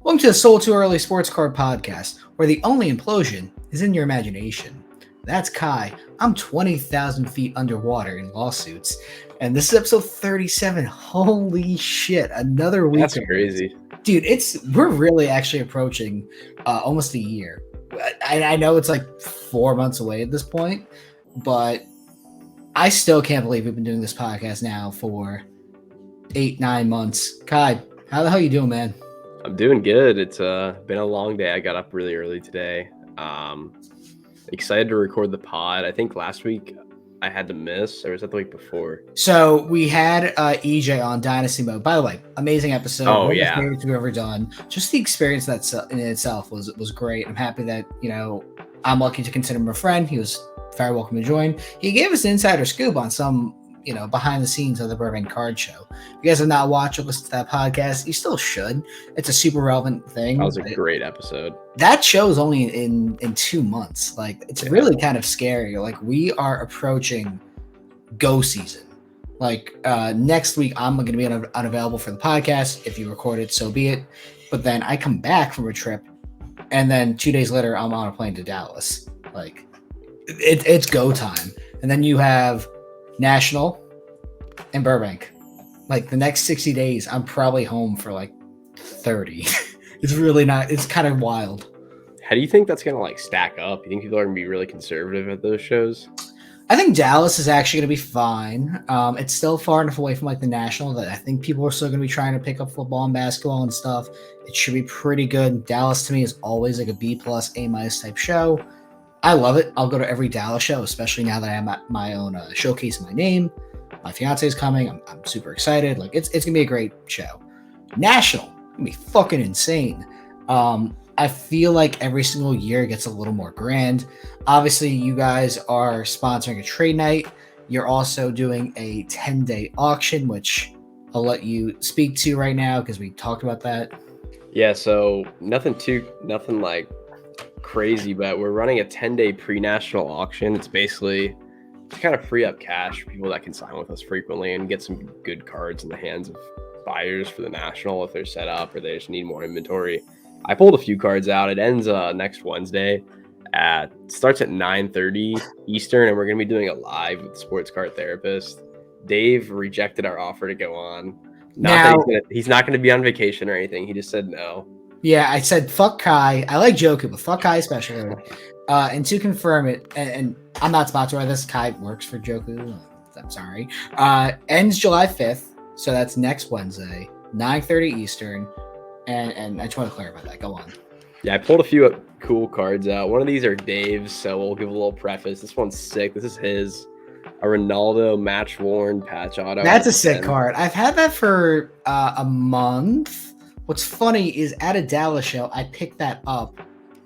Welcome to the Soul Too Early Sports Card Podcast, where the only implosion is in your imagination. That's Kai. I'm 20,000 feet underwater in lawsuits, and this is episode 37. Holy shit, another week. That's crazy. Dude, we're really actually approaching almost a year. I know it's like 4 months away at this point, but I still can't believe we've been doing this podcast now for 8-9 months. Kai, how the hell you doing, man? I'm doing good. It's been a long day. I got up really early today. Excited to record the pod. I think last week I had to miss, or was that the week before? So we had EJ on Dynasty Mode. By the way, amazing episode. Oh, yeah. One of my favorites we've ever done. Just the experience that in itself was great. I'm happy that, I'm lucky to consider him a friend. He was very welcome to join. He gave us an insider scoop on some, behind the scenes of the Burbank Card Show. If you guys have not watched or listened to that podcast, you still should. It's a super relevant thing. That was a great episode. That show is only in 2 months. Like, it's really kind of scary. Like, we are approaching go season. Like, next week, I'm going to be unavailable for the podcast. If you record it, so be it. But then I come back from a trip, and then 2 days later, I'm on a plane to Dallas. Like, it's go time. And then you have National and Burbank. Like, the next 60 days, I'm probably home for like 30. It's really not. It's kind of wild. How do you think that's gonna stack up? You think people are gonna be really conservative at those shows? I think Dallas is actually gonna be fine. It's still far enough away from the National that I think people are still gonna be trying to pick up football and basketball and stuff. It should be pretty good. Dallas to me is always like a B+, A- type show. I love it. I'll go to every Dallas show, especially now that I have my own showcase in my name. My fiance is coming. I'm super excited. Like, it's gonna be a great show. National, gonna be fucking insane. I feel like every single year it gets a little more grand. Obviously, you guys are sponsoring a trade night. You're also doing a 10-day auction, which I'll let you speak to right now because we talked about that. Yeah, so nothing crazy, but we're running a 10-day pre-national auction. It's basically to kind of free up cash for people that can sign with us frequently and get some good cards in the hands of buyers for the national if they're set up or they just need more inventory. I pulled a few cards out. It ends next Wednesday. Starts at 9:30 Eastern, and we're going to be doing it live with the sports card therapist. Dave rejected our offer to go on. He's not going to be on vacation or anything. He just said no. Yeah, I said fuck Kai. I like Joku, but fuck Kai especially. And to confirm it, and I'm not sponsored by this. Kai works for Joku. I'm sorry. Ends July 5th, so that's next Wednesday, 9:30 Eastern. And I just want to clarify that. Go on. Yeah, I pulled a few cool cards out. One of these are Dave's, so we'll give a little preface. This one's sick. This is his. A Ronaldo match-worn patch auto. That's a sick card. I've had that for a month. What's funny is at a Dallas show, I picked that up,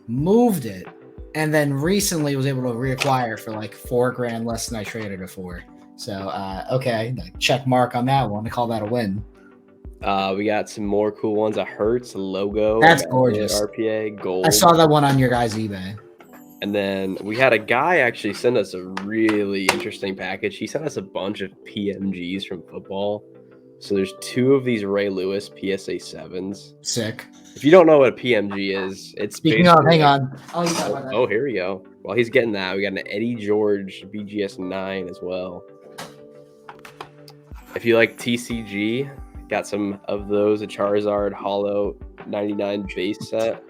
moved it, and then recently was able to reacquire for like $4,000 less than I traded it for. So, okay, check mark on that one. I call that a win. We got some more cool ones. A Hertz logo. That's gorgeous. RPA gold. I saw that one on your guys' eBay. And then we had a guy actually send us a really interesting package. He sent us a bunch of PMGs from football. So there's 2 of these Ray Lewis PSA 7s. Sick. If you don't know what a PMG is, it's speaking of, hang on. Oh, here we go. While he's getting that, we got an Eddie George BGS 9 as well. If you like TCG, got some of those, a Charizard Holo 99 base set.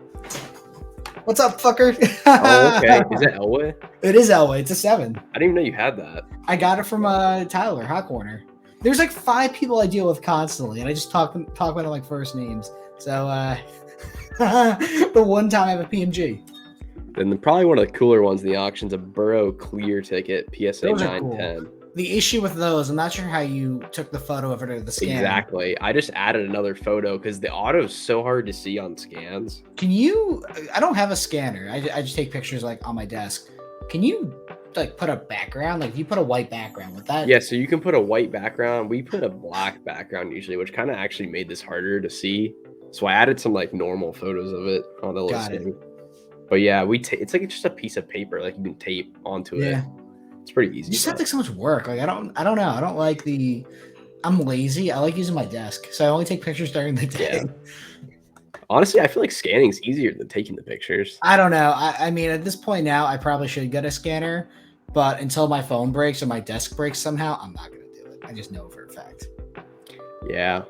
What's up, fucker? Oh, okay. Is it Elway? It is Elway. It's a 7. I didn't even know you had that. I got it from Tyler, Hot Corner. There's like 5 people I deal with constantly, and I just talk about them like first names. So, the one time I have a PMG. Then probably one of the cooler ones in the auction's a Burrow clear ticket, PSA 910. Cool. The issue with those, I'm not sure how you took the photo of it or the scan. Exactly. I just added another photo because the auto is so hard to see on scans. I don't have a scanner. I just take pictures on my desk. Can you put a background? If you put a white background with that? Yeah, so you can put a white background. We put a black background usually, which kind of actually made this harder to see. So I added some normal photos of it on the listing. But yeah, it's just a piece of paper you can tape onto it. It's pretty easy. It just sounds so much work. I don't know. I don't like I'm lazy. I like using my desk, so I only take pictures during the day. Yeah. Honestly, I feel like scanning is easier than taking the pictures. I don't know. I mean, at this point now, I probably should get a scanner, but until my phone breaks or my desk breaks somehow, I'm not going to do it. I just know for a fact. Yeah.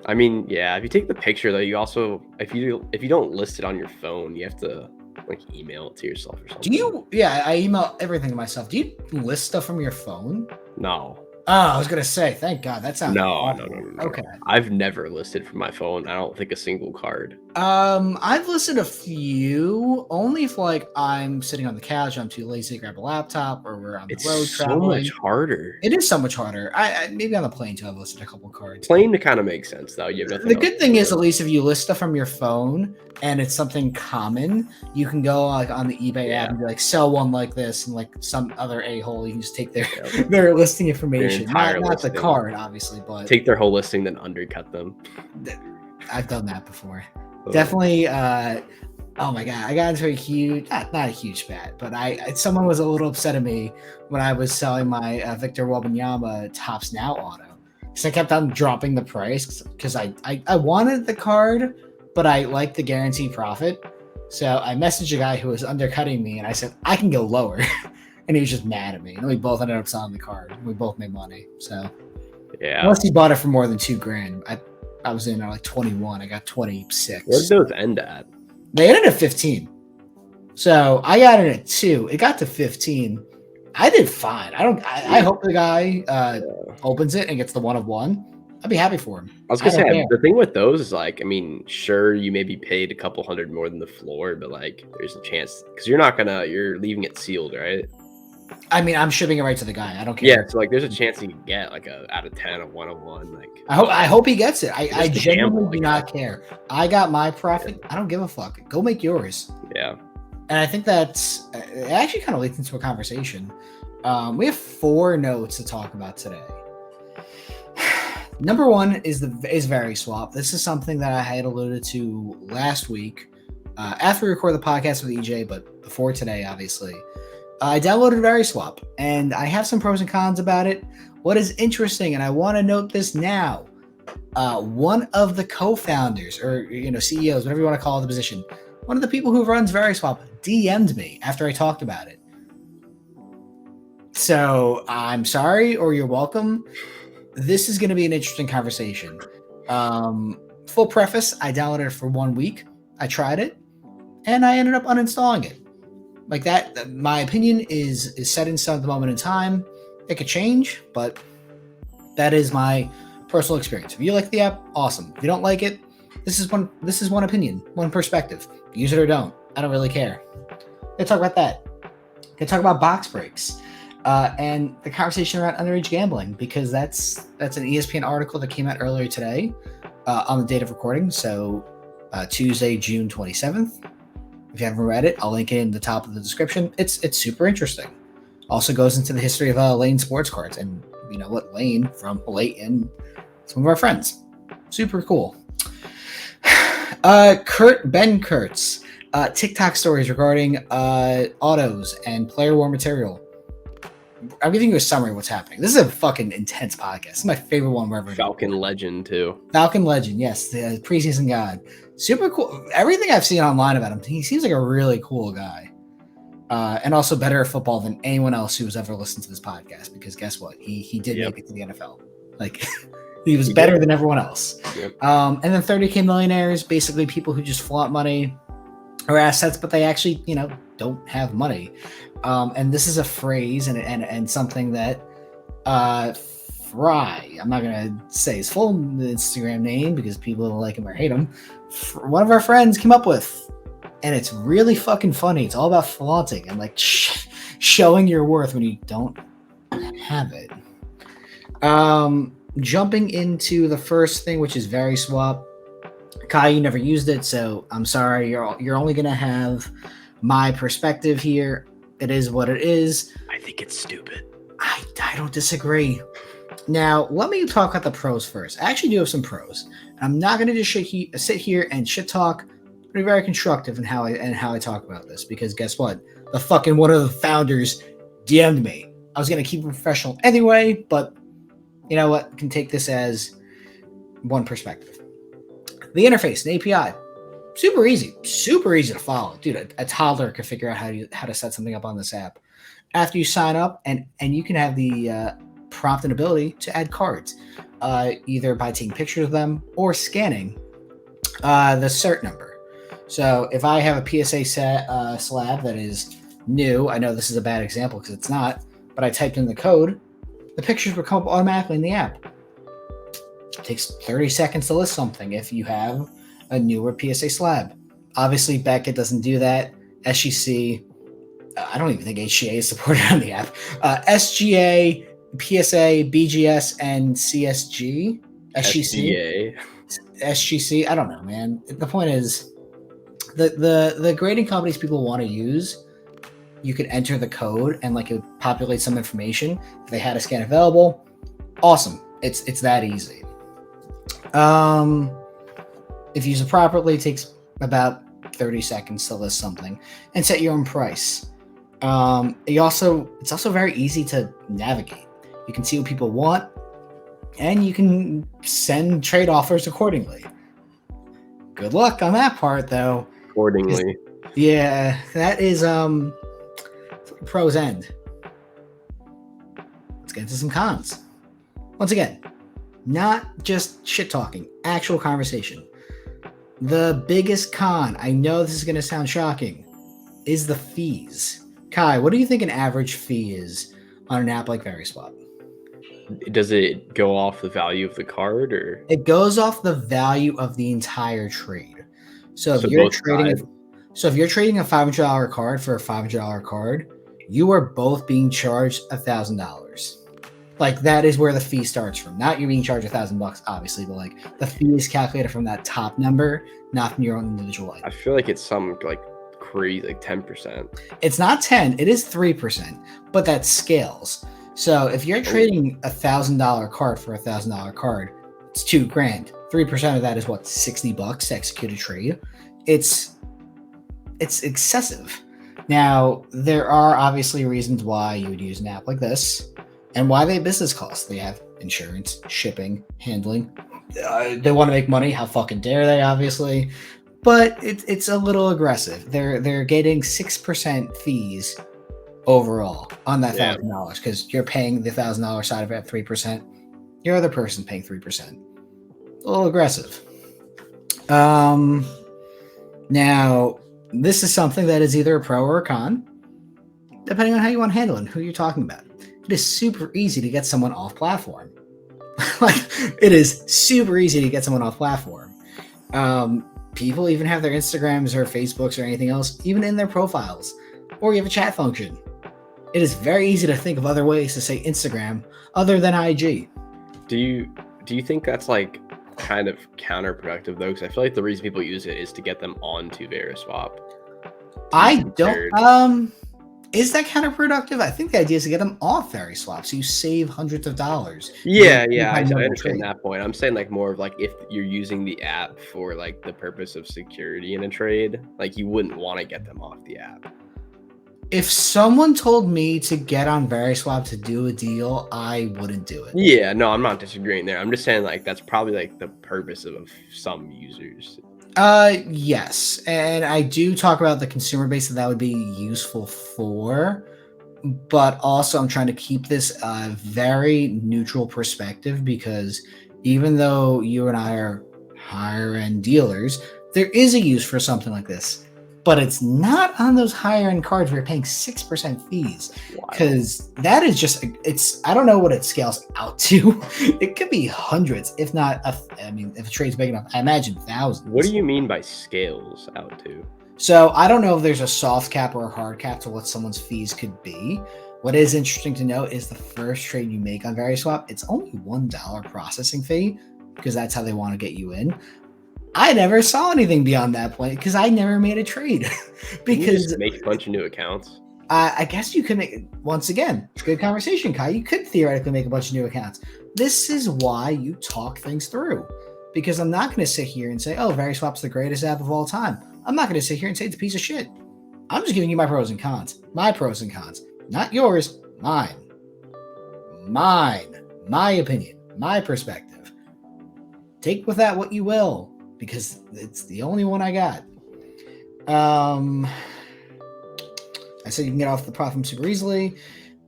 I mean, yeah, if you take the picture though, you also if you don't list it on your phone, you have to like email it to yourself or something. Do you? Yeah, I email everything to myself. Do you list stuff from your phone? No. Oh, I was gonna say, thank God. That sounds No. awful. Okay. I've never listed from my phone. I don't think a single card. I've listed a few, only if like I'm sitting on the couch, I'm too lazy to grab a laptop, or we're on the road It's so traveling. much harder. It is so much harder. I maybe on the plane too. I've listed a couple cards. Plane to kind of make sense though. You have nothing The else good to thing do. is, at least if you list stuff from your phone and it's something common, you can go like on the eBay app and be like, sell one like this, and like some other a-hole, you can just take their their listing information, not listing. the card, obviously, but take their whole listing, then undercut them. I've done that before. Definitely. Oh my God, I got into a huge, not a huge spat, but someone was a little upset at me when I was selling my Victor Wembanyama Tops Now auto. So I kept on dropping the price because I wanted the card, but I liked the guaranteed profit. So I messaged a guy who was undercutting me, and I said, I can go lower. And he was just mad at me. And we both ended up selling the card. We both made money. So yeah, unless he bought it for more than $2,000, I was in at like 21. I got 26. Where did those end at? They ended at 15. So I got it at 2. It got to 15. I did fine. I hope the guy opens it and gets the 1 of 1. I'd be happy for him. I was gonna say the thing with those is like, I mean, sure, you may be paid a couple hundred more than the floor, but like, there's a chance because you're leaving it sealed, right? I mean, I'm shipping it right to the guy. I don't care. Yeah, so like, there's a chance he can get like a out of 10, a 1 of 1. Like, I hope he gets it. I genuinely do not care. I got my profit. I don't give a fuck. Go make yours. Yeah. And I think that's it actually kind of leads into a conversation. We have 4 notes to talk about today. Number 1 is Veriswap. This is something that I had alluded to last week after we recorded the podcast with EJ, but before today, obviously. I downloaded Veriswap, and I have some pros and cons about it. What is interesting, and I want to note this now, one of the co-founders, or CEOs, whatever you want to call the position, one of the people who runs Veriswap DM'd me after I talked about it. So I'm sorry, or you're welcome. This is going to be an interesting conversation. Full preface, I downloaded it for 1 week. I tried it, and I ended up uninstalling it. Like that, my opinion is set in stone at the moment in time. It could change, but that is my personal experience. If you like the app, awesome. If you don't like it, this is one opinion, one perspective. Use it or don't. I don't really care. Let's talk about that. Let's talk about box breaks. And the conversation around underage gambling, because that's an ESPN article that came out earlier today on the date of recording. So Tuesday, June 27th. If you haven't read it, I'll link it in the top of the description. It's super interesting. Also goes into the history of Lane sports cards, and you know what, Lane from Layton, some of our friends. Super cool. Kurt Benkert's TikTok stories regarding autos and player war material. I'm giving you a summary of what's happening. This is a fucking intense podcast. This is my favorite one we're ever doing. Falcon Legend too. Falcon Legend, yes, the preseason god. Super cool. Everything I've seen online about him, he seems like a really cool guy. And also better at football than anyone else who's ever listened to this podcast. Because guess what? He did make it to the NFL. Like he was better than everyone else. Yep. And then 30K millionaires, basically people who just flaunt money or assets, but they actually, don't have money. And this is a phrase and something that Fry, I'm not gonna say his full Instagram name because people don't like him or hate him, one of our friends came up with, and it's really fucking funny. It's all about flaunting and like showing your worth when you don't have it. Jumping into the first thing, which is Veriswap. Kai, you never used it, so I'm sorry. You're only gonna have my perspective here. It is what it is. I think it's stupid. I don't disagree. Now, let me talk about the pros first. I actually do have some pros. I'm not going to just sit here and shit talk. Be very constructive in how I talk about this, because guess what? The fucking one of the founders DM'd me. I was going to keep it professional anyway, but you know what? I can take this as one perspective. The interface, an API. Super easy to follow, dude. A toddler can figure out how to set something up on this app. After you sign up, and you can have the prompt and ability to add cards, either by taking pictures of them or scanning the cert number. So if I have a PSA slab that is new, I know this is a bad example because it's not, but I typed in the code, the pictures will come up automatically in the app. It takes 30 seconds to list something if you have a newer PSA slab. Obviously, Beckett doesn't do that. SGC, I don't even think HGA is supported on the app. SGA, PSA, BGS, and CSG. SGC. I don't know, man. The point is, the grading companies people want to use, you could enter the code and like it would populate some information. If they had a scan available, awesome. It's that easy. If you use it properly, it takes about 30 seconds to list something and set your own price. It's also very easy to navigate. You can see what people want, and you can send trade offers accordingly. Good luck on that part, though. Accordingly. Yeah, that is pros end. Let's get into some cons. Once again, not just shit talking, actual conversation. The biggest con, I know this is going to sound shocking, is the fees. Kai, what do you think an average fee is on an app like Veriswap? Does it go off the value of the card, or it goes off the value of the entire trade? So if you're trading a $500 card for a $500 card, you are both being charged $1,000. Like, that is where the fee starts from. Not you being charged $1,000, obviously, but like the fee is calculated from that top number, not from your own individual item. I feel like it's some like crazy, like 10%. It's not 10, it is 3%, but that scales. So if you're trading $1,000 card for $1,000 card, it's $2,000. 3% of that is what, $60 to execute a trade. It's excessive. Now, there are obviously reasons why you would use an app like this. And why they have business costs. They have insurance, shipping, handling. They want to make money. How fucking dare they, obviously. But it's a little aggressive. They're getting 6% fees overall on that $1,000 because you're paying the $1,000 side of it at 3%. Your other person paying 3%. A little aggressive. Now, this is something that is either a pro or a con, depending on how you want to handle it and who you're talking about. It is super easy to get someone off platform. Like, it is super easy to get someone off platform. People even have their Instagrams or Facebooks or anything else, even in their profiles, or you have a chat function. It is very easy to think of other ways to say Instagram other than IG. Do you think that's like kind of counterproductive though? Because I feel like the reason people use it is to get them onto Veriswap. I don't. Is that counterproductive? I think the idea is to get them off Veriswap, so you save hundreds of dollars. Yeah, I understand that point. I'm saying like more of like if you're using the app for like the purpose of security in a trade, like you wouldn't want to get them off the app. If someone told me to get on Veriswap to do a deal, I wouldn't do it. Yeah, no, I'm not disagreeing there. I'm just saying like that's probably like the purpose of some users. Yes, and I do talk about the consumer base that would be useful for, but also I'm trying to keep this very neutral perspective because even though you and I are higher end dealers, there is a use for something like this, but it's not on those higher end cards where you're paying 6% fees because that is just, I don't know what it scales out to. It could be hundreds, if not, if a trade's big enough, I imagine thousands. What do you mean by scales out to? So I don't know if there's a soft cap or a hard cap to what someone's fees could be. What is interesting to note is the first trade you make on Veriswap, it's only $1 processing fee because that's how they want to get you in. I never saw anything beyond that point because I never made a trade. Because you just make a bunch of new accounts. I guess you could make, once again, good conversation, Kai. You could theoretically make a bunch of new accounts. This is why you talk things through. Because I'm not going to sit here and say, oh, Veriswap's the greatest app of all time. I'm not going to sit here and say it's a piece of shit. I'm just giving you my pros and cons. My pros and cons. Not yours, mine. My opinion, my perspective. Take with that what you will. because it's the only one I got. I said you can get off the platform super easily.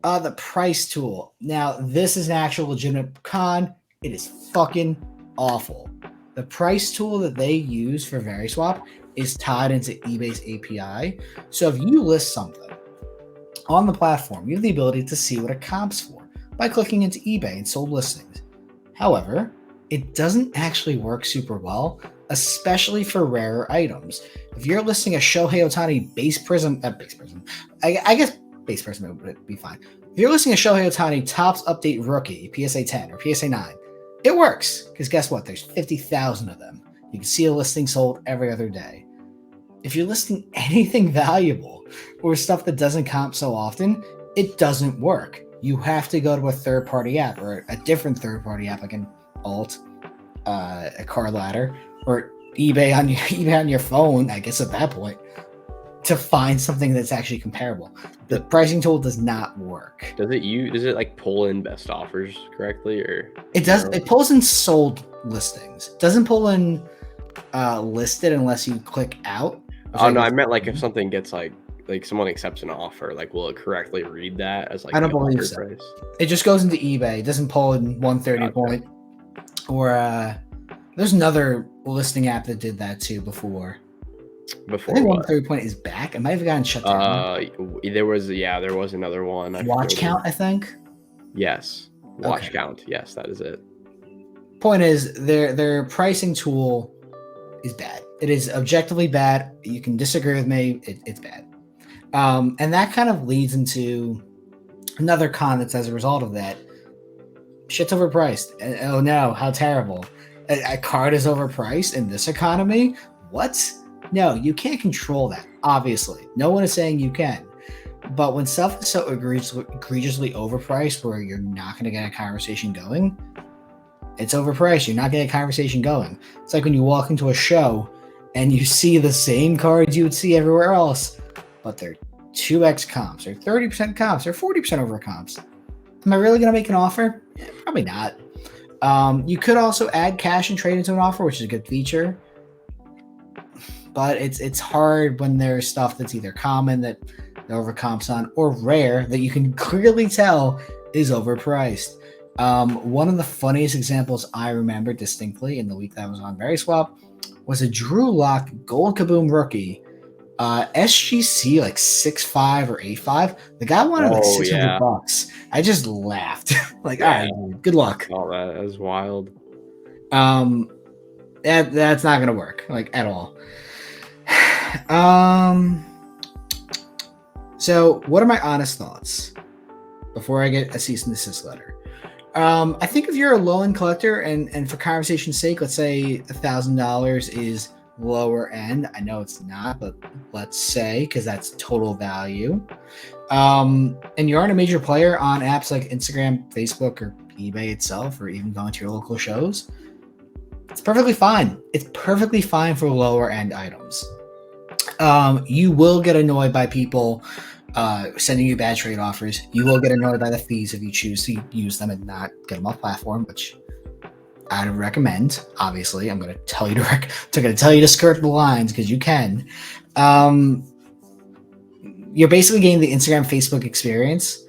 The price tool. Now, this is an actual legitimate con. It is fucking awful. The price tool that they use for Veriswap is tied into eBay's API. So if you list something on the platform, you have the ability to see what it comps for by clicking into eBay and sold listings. However, it doesn't actually work super well, especially for rarer items. If you're listing a Shohei Ohtani base prism, I guess base prism would be fine. If you're listing a Shohei Ohtani Topps Update Rookie, PSA 10 or PSA 9, it works, because guess what? There's 50,000 of them. You can see a listing sold every other day. If you're listing anything valuable or stuff that doesn't comp so often, it doesn't work. You have to go to a third-party app or a different third-party app like an Alt, a Card Ladder, or eBay on your phone, I guess at that point, to find something that's actually comparable. The pricing tool does not work. Does it like pull in best offers correctly, or it does? It pulls in sold listings. It doesn't pull in listed unless you click out. Oh no, I meant like if something gets like someone accepts an offer, like will it correctly read that as like I don't believe so. Price? It just goes into eBay. It doesn't pull in 130 point. Or there's another listing app that did that too before. I think 130 point is back. It might have gotten shut down. There was another one. Watch count, I think. Yes, watch count. Yes, that is it. Point is, their pricing tool is bad. It is objectively bad. You can disagree with me. It's bad. And that kind of leads into another con that's as a result of that. Shit's overpriced. Oh no, how terrible. A card is overpriced in this economy? What? No, you can't control that, obviously. No one is saying you can. But when stuff is so egregiously overpriced where you're not going to get a conversation going, it's overpriced. You're not getting a conversation going. It's like when you walk into a show and you see the same cards you would see everywhere else, but they're 2x comps or 30% comps or 40% over comps. Am I really going to make an offer? Yeah, probably not. You could also add cash and trade into an offer, which is a good feature. But it's hard when there's stuff that's either common that the overcomps on or rare that you can clearly tell is overpriced. One of the funniest examples I remember distinctly in the week that I was on Veriswap was a Drew Lock Gold Kaboom rookie. SGC like 6.5 or 8.5. The guy wanted like $600. I just laughed. Like, all right, dude, good luck. Oh, that is wild. That's not gonna work, like, at all. So what are my honest thoughts before I get a cease and desist letter? I think if you're a low-end collector and for conversation's sake, let's say $1,000 is lower end. I know it's not, but let's say, because that's total value. And you aren't a major player on apps like Instagram, Facebook, or eBay itself, or even going to your local shows, it's perfectly fine. It's perfectly fine for lower end items. You will get annoyed by people sending you bad trade offers. You will get annoyed by the fees if you choose to use them and not get them off platform, which I would recommend. Obviously, I'm going to tell you to skirt the lines because you can. You're basically getting the Instagram, Facebook experience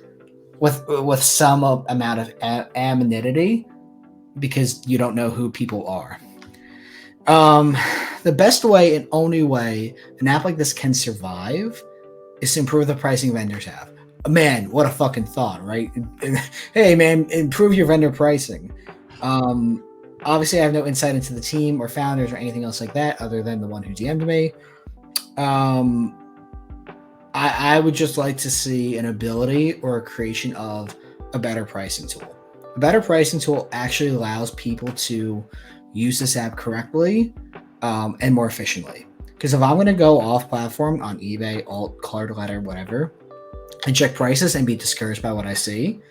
with some amount of anonymity because you don't know who people are. The best way and only way an app like this can survive is to improve the pricing vendors have. Man, what a fucking thought, right? Hey, man, improve your vendor pricing. Obviously, I have no insight into the team or founders or anything else like that other than the one who DM'd me. I would just like to see an ability or a creation of a better pricing tool. A better pricing tool actually allows people to use this app correctly and more efficiently. Because if I'm going to go off platform on eBay, Alt, Card Ladder, whatever, and check prices and be discouraged by what I see,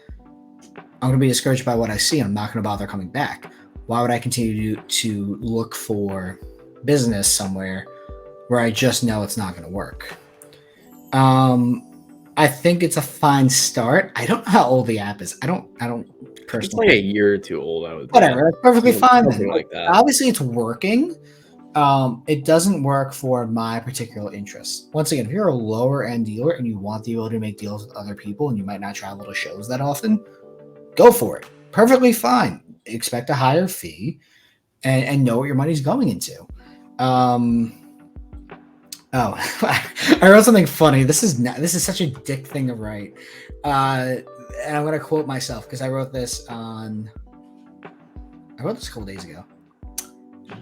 I'm going to be discouraged by what I see. And I'm not going to bother coming back. Why would I continue to look for business somewhere where I just know it's not going to work? I think it's a fine start. I don't know how old the app is. I don't personally. It's like a year or two old. Whatever, that's perfectly fine. Something like that. Obviously, it's working. It doesn't work for my particular interests. Once again, if you're a lower end dealer and you want the ability to make deals with other people and you might not travel to shows that often, go for it. Perfectly fine. Expect a higher fee and know what your money's going into. I wrote something funny. This is such a dick thing to write. And I'm gonna quote myself because I wrote this a couple days ago.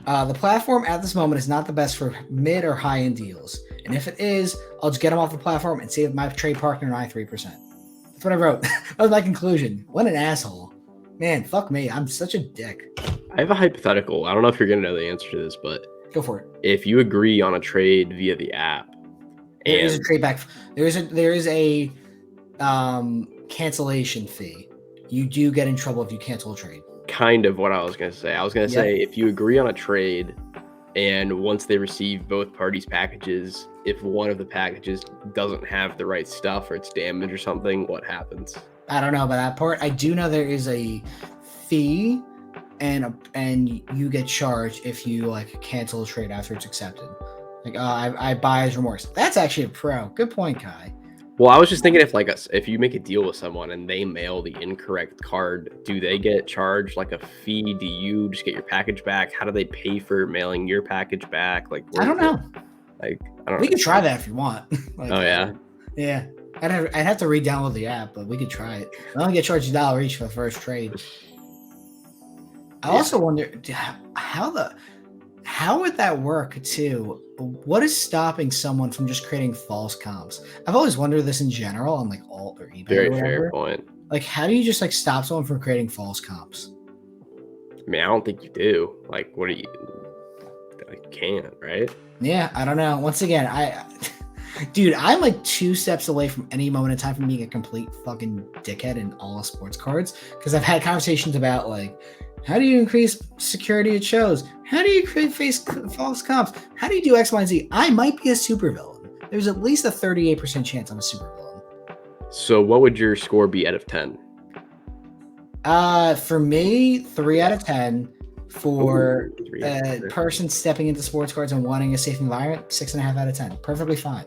The platform at this moment is not the best for mid or high end deals, and if it is, I'll just get them off the platform and save my trade partner and I 3%. That's what I wrote. That was my conclusion. What an asshole, man! Fuck me. I'm such a dick. I have a hypothetical. I don't know if you're gonna know the answer to this, but Go for it. if you agree on a trade via the app, There is a trade back. There is a cancellation fee. You do get in trouble if you cancel a trade. Kind of what I was going to say. I was going to say, if you agree on a trade and once they receive both parties' packages, if one of the packages doesn't have the right stuff or it's damaged or something, what happens? I don't know about that part. I do know there is a fee and you get charged if you like cancel a trade after it's accepted. Like, I buyer's remorse. That's actually a pro. Good point, Kai. Well, I was just thinking if you make a deal with someone and they mail the incorrect card, do they get charged like a fee? Do you just get your package back? How do they pay for mailing your package back? Like, I don't know. I don't know. We could try that if you want. Oh yeah. Yeah. I'd have to re-download the app, but we could try it. I only get charged $1 each for the first trade. I also wonder how would that work too? What is stopping someone from just creating false comps? I've always wondered this in general on like alt or eBay. Very fair point. Like, how do you just like stop someone from creating false comps? I mean, I don't think you do. Like, what do you? You can't, right? Yeah, I don't know. Once again, dude, I'm like 2 steps away from any moment in time from being a complete fucking dickhead in all sports cards because I've had conversations about like, how do you increase security at shows? How do you face false comps? How do you do X, Y, and Z? I might be a supervillain. There's at least a 38% chance I'm a supervillain. So what would your score be out of 10? For me, 3 out of 10. For a person stepping into sports cards and wanting a safe environment, 6.5 out of 10. Perfectly fine.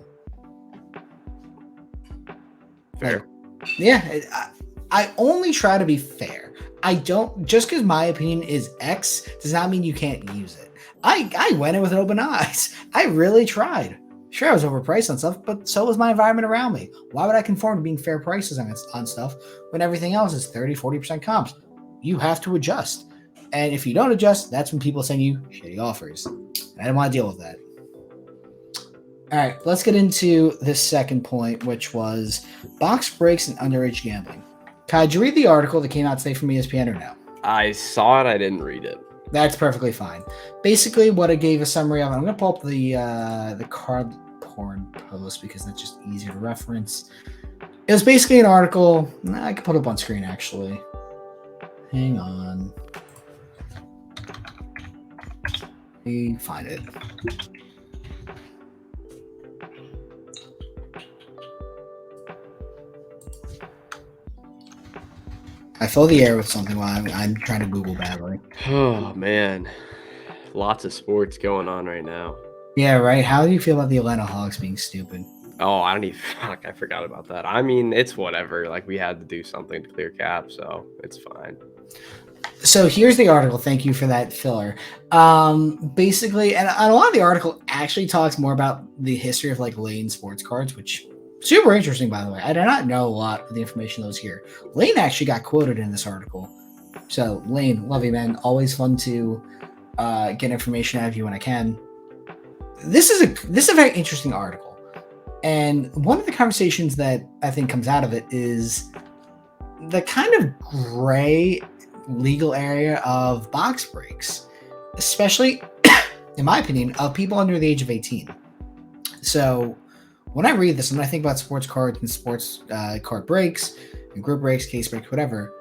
Fair. Yeah, I only try to be fair. I don't, just because my opinion is X does not mean you can't use it. I went in with open eyes. I really tried. Sure, I was overpriced on stuff, but so was my environment around me. Why would I conform to being fair prices on stuff when everything else is 30, 40% comps? You have to adjust. And if you don't adjust, that's when people send you shitty offers. I don't want to deal with that. All right, let's get into this second point, which was box breaks and underage gambling. Kai, did you read the article that came out today from ESPN or no? I saw it. I didn't read it. That's perfectly fine. Basically, what it gave a summary of, I'm going to pull up the card porn post because that's just easier to reference. It was basically an article. I can put it up on screen, actually. Hang on. Let me find it. I fill the air with something while I'm trying to Google badly. Oh, man. Lots of sports going on right now. Yeah, right? How do you feel about the Atlanta Hawks being stupid? Oh, I don't even... Fuck, I forgot about that. I mean, it's whatever. Like, we had to do something to clear cap, so it's fine. So here's the article. Thank you for that filler. Basically, and a lot of the article actually talks more about the history of, like, Lane sports cards, which... super interesting, by the way. I do not know a lot of the information that was here. Lane actually got quoted in this article. So, Lane, love you, man. Always fun to get information out of you when I can. This is a very interesting article. And one of the conversations that I think comes out of it is the kind of gray legal area of box breaks, especially, in my opinion, of people under the age of 18. So, when I read this and I think about sports cards and sports card breaks and group breaks, case breaks, whatever,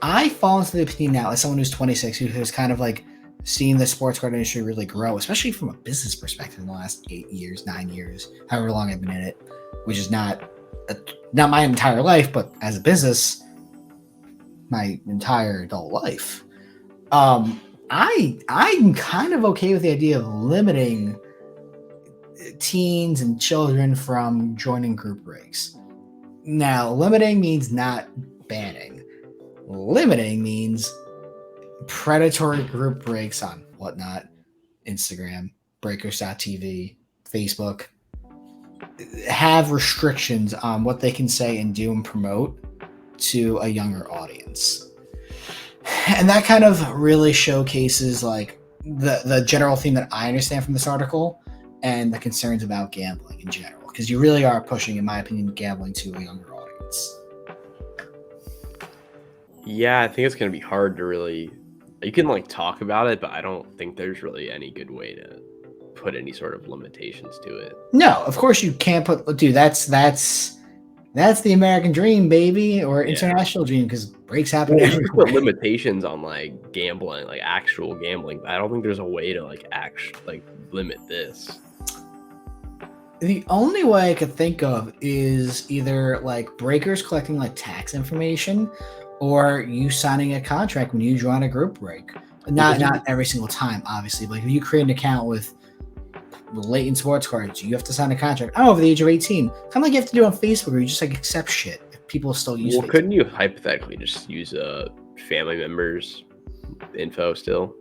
I fall into the opinion now as someone who's 26 who has kind of like seen the sports card industry really grow, especially from a business perspective in the last 8 years, 9 years, however long I've been in it, which is not my entire life, but as a business, my entire adult life. I'm kind of okay with the idea of limiting teens and children from joining group breaks. Now, limiting means not banning. Limiting means predatory group breaks on whatnot, Instagram, Breakers.tv, Facebook, have restrictions on what they can say and do and promote to a younger audience. And that kind of really showcases like the general theme that I understand from this article and the concerns about gambling in general, because you really are pushing, in my opinion, gambling to a younger audience. Yeah, I think it's going to be hard to really. You can like talk about it, but I don't think there's really any good way to put any sort of limitations to it. No, of course you can't put. Dude, that's the American dream, baby, or international dream, because breaks happen Well, you can everywhere. put limitations on like gambling, like actual gambling. But I don't think there's a way to like limit this. The only way I could think of is either like breakers collecting like tax information, or you signing a contract when you join a group break. Not every single time, obviously, but if you create an account with latent sports cards, you have to sign a contract. I'm over the age of 18. Kind of like you have to do on Facebook, where you just like accept shit if people still use. Well, Facebook. couldn't you hypothetically just use family members' info still?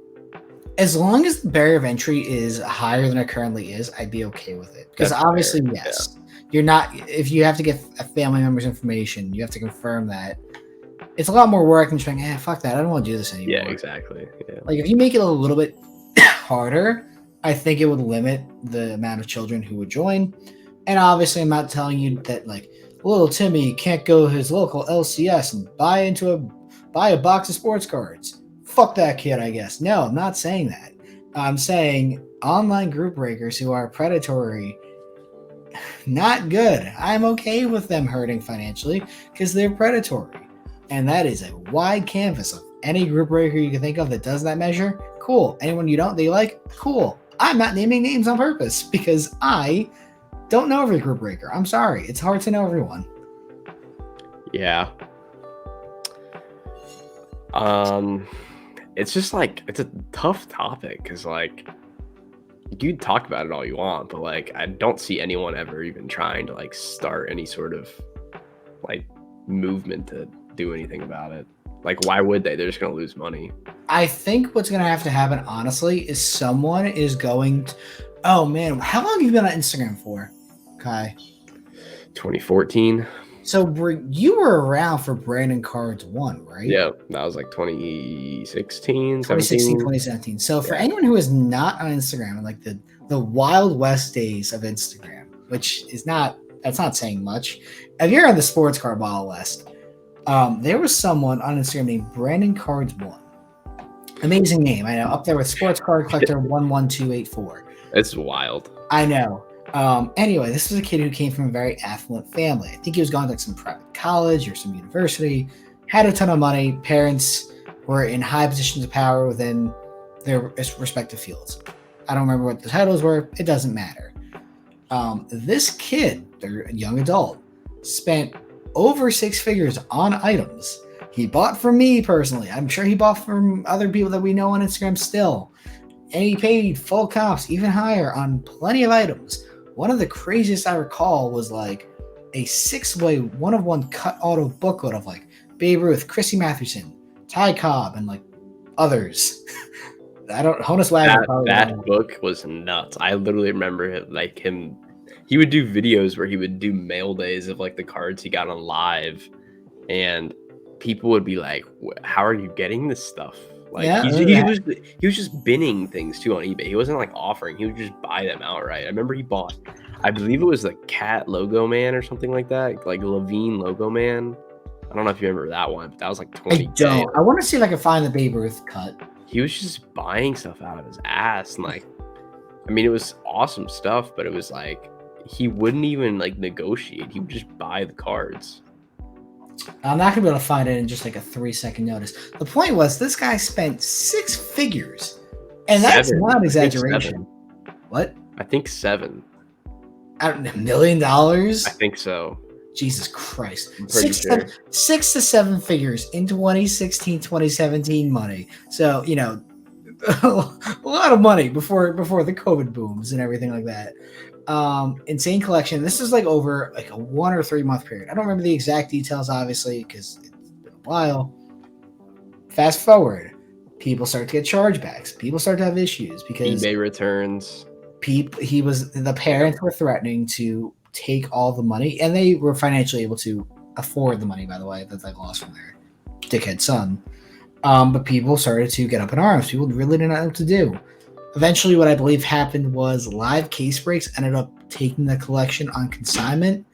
As long as the barrier of entry is higher than it currently is, I'd be okay with it. Because That's obviously, fair, yes, you're not. If you have to get a family member's information, you have to confirm that. It's a lot more work than trying. Fuck that. I don't want to do this anymore. Yeah, exactly. Yeah. Like if you make it a little bit harder, I think it would limit the amount of children who would join. And obviously, I'm not telling you that like little Timmy can't go to his local LCS and buy a box of sports cards. Fuck that kid, I guess. No, I'm not saying that. I'm saying online group breakers who are predatory, not good. I'm okay with them hurting financially because they're predatory. And that is a wide canvas of any group breaker you can think of that does that measure. Cool. Anyone you don't, that you like, cool. I'm not naming names on purpose because I don't know every group breaker. I'm sorry. It's hard to know everyone. Yeah. It's just like, it's a tough topic because like you talk about it all you want, but like I don't see anyone ever even trying to like start any sort of like movement to do anything about it. Like why would they? They're just gonna lose money. I think what's gonna have to happen, honestly, is someone is going to. Oh man, how long have you been on Instagram for, Kai? 2014. So you were around for Brandon Card's 1, right? Yeah, that was like 2016, 2016, 2017. So for anyone who is not on Instagram, like the Wild West days of Instagram, which is that's not saying much. If you're on the sports card Wild West, there was someone on Instagram named Brandon Cards 1. Amazing name, I know, up there with Sports Card Collector 11284. It's wild. I know. Anyway, this was a kid who came from a very affluent family. I think he was going to like some private college or some university, had a ton of money. Parents were in high positions of power within their respective fields. I don't remember what the titles were. It doesn't matter. This kid, they're a young adult, spent over 6 figures on items. He bought from me personally. I'm sure he bought from other people that we know on Instagram still. And he paid full comps, even higher, on plenty of items. One of the craziest I recall was like a 6-way 1-of-1 cut auto booklet of like Babe Ruth, Chrissy Mathewson, Ty Cobb, and like others. Honus Wagner. That book was nuts. I literally remember him. He would do videos where he would do mail days of like the cards he got on live, and people would be like, "How are you getting this stuff?" Like he was just binning things too on eBay. He wasn't like offering. He would just buy them outright. I remember he bought, I believe it was the Cat Logo Man or something like that, like Levine Logo Man. I don't know if you remember that one, but that was like 20. I don't. I want to see if I can find the Babe Ruth cut. He was just buying stuff out of his ass, and like, I mean, it was awesome stuff, but it was like he wouldn't even like negotiate. He would just buy the cards. I'm not gonna be able to find it in just like a 3-second notice. The point was, this guy spent 6 figures, and that's not an exaggeration. What? I think 7. $1 million? I think so. Jesus Christ. I'm pretty sure. 6 to 7 figures in 2016, 2017 money. So, a lot of money before the COVID booms and everything like that. Insane collection. This is like over like a 1 or 3 month period. I don't remember the exact details, obviously, because it's been a while. Fast forward, people start to get chargebacks. People start to have issues because eBay returns. The parents were threatening to take all the money, and they were financially able to afford the money, by the way, that they lost from their dickhead son. But people started to get up in arms. People really didn't know what to do. Eventually, what I believe happened was Live Case Breaks ended up taking the collection on consignment.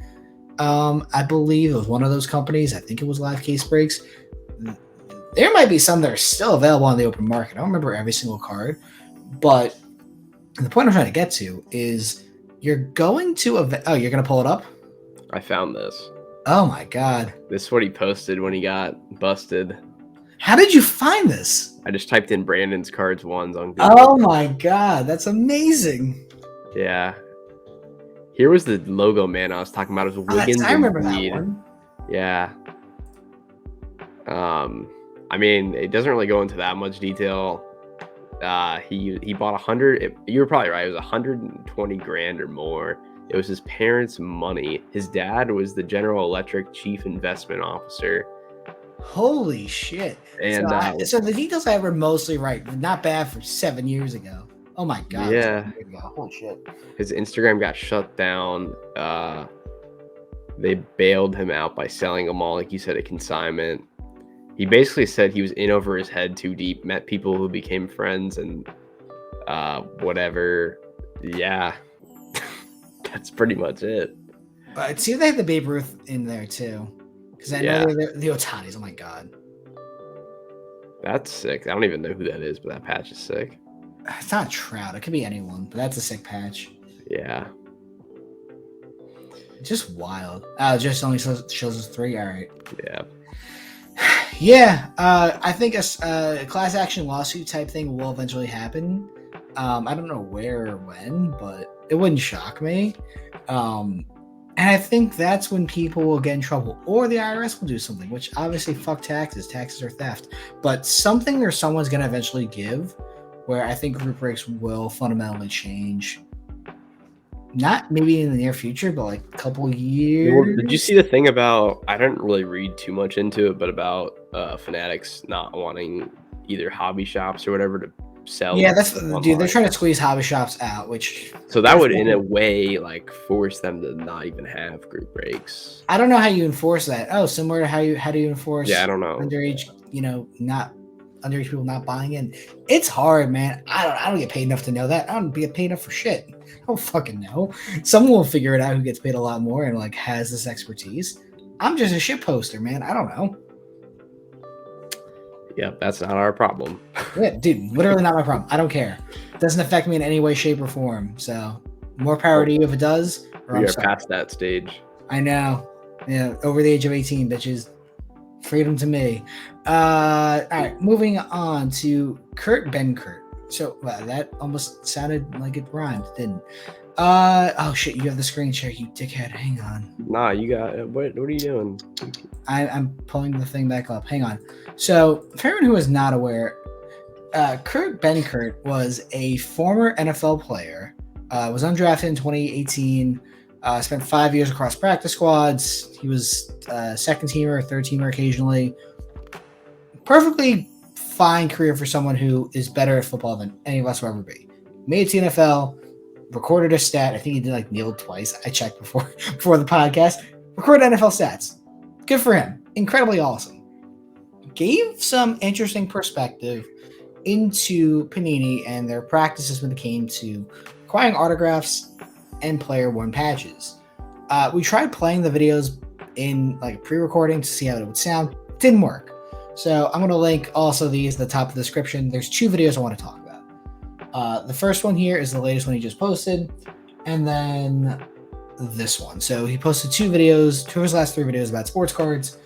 I believe it was one of those companies. I think it was Live Case Breaks. There might be some that are still available on the open market. I don't remember every single card. But the point I'm trying to get to is you're going to... you're going to pull it up? I found this. Oh, my God. This is what he posted when he got busted. How did you find this? I just typed in Brandon's cards ones on Google. Oh my God, that's amazing. Yeah. Here was the logo, man. I was talking about. It was Wiggins. I remember that one. Yeah. I mean, it doesn't really go into that much detail. He bought 100. You were probably right. It was 120 grand or more. It was his parents' money. His dad was the General Electric chief investment officer. Holy shit. And so the details I were mostly right. Not bad for 7 years ago. Oh my God. Yeah. Holy shit. His Instagram got shut down. They bailed him out by selling them all, like you said, at consignment. He basically said he was in over his head too deep, met people who became friends and whatever. Yeah. That's pretty much it. It seems they had the Babe Ruth in there too. Because I know they're the Otanis. Oh my God. That's sick. I don't even know who that is, but that patch is sick. It's not Trout. It could be anyone, but that's a sick patch. Yeah. Just wild. Oh, just only shows us 3. All right. Yeah. Yeah. I think a class action lawsuit type thing will eventually happen. I don't know where or when, but it wouldn't shock me. And I think that's when people will get in trouble, or the IRS will do something, which obviously fuck taxes. Taxes are theft, but something or someone's going to eventually give where I think group breaks will fundamentally change. Not maybe in the near future, but like a couple years. Well, did you see the thing about, I didn't really read too much into it, but about Fanatics not wanting either hobby shops or whatever to sell? Yeah, that's dude. They're trying to squeeze hobby shops out, which so that would in a way like force them to not even have group breaks. I don't know how you enforce that. Oh, similar to how do you enforce? Yeah, I don't know. Underage, not underage people not buying in. It's hard, man. I don't get paid enough to know that. I don't get paid enough for shit. I don't fucking know. Someone will figure it out who gets paid a lot more and like has this expertise. I'm just a shit poster, man. I don't know. Yeah, that's not our problem. Yeah, dude, literally not my problem. I don't care. It doesn't affect me in any way, shape, or form. So, more power to you if it does. We are past that stage. I know. Yeah, over the age of 18, bitches. Freedom to me. All right, moving on to Kurt Benkert. So, wow, that almost sounded like it rhymed, didn't? Oh shit, you have the screen share, you dickhead. Hang on. Nah, you got what are you doing? I'm pulling the thing back up. Hang on. So, for everyone who is not aware, Kurt Benkert was a former NFL player. Was undrafted in 2018. Spent 5 years across practice squads. He was second teamer, third teamer occasionally. Perfectly fine career for someone who is better at football than any of us will ever be. Made it to NFL. Recorded a stat. I think he did like kneel twice. I checked before the podcast. Recorded NFL stats. Good for him. Incredibly awesome. Gave some interesting perspective into Panini and their practices when it came to acquiring autographs and player worn patches. We tried playing the videos in like pre-recording to see how it would sound. Didn't work. So I'm going to link also these at the top of the description. There's 2 videos I want to talk about. The first one here is the latest one he just posted, and then this one. So he posted 2 videos, 2 of his last 3 videos about sports cards.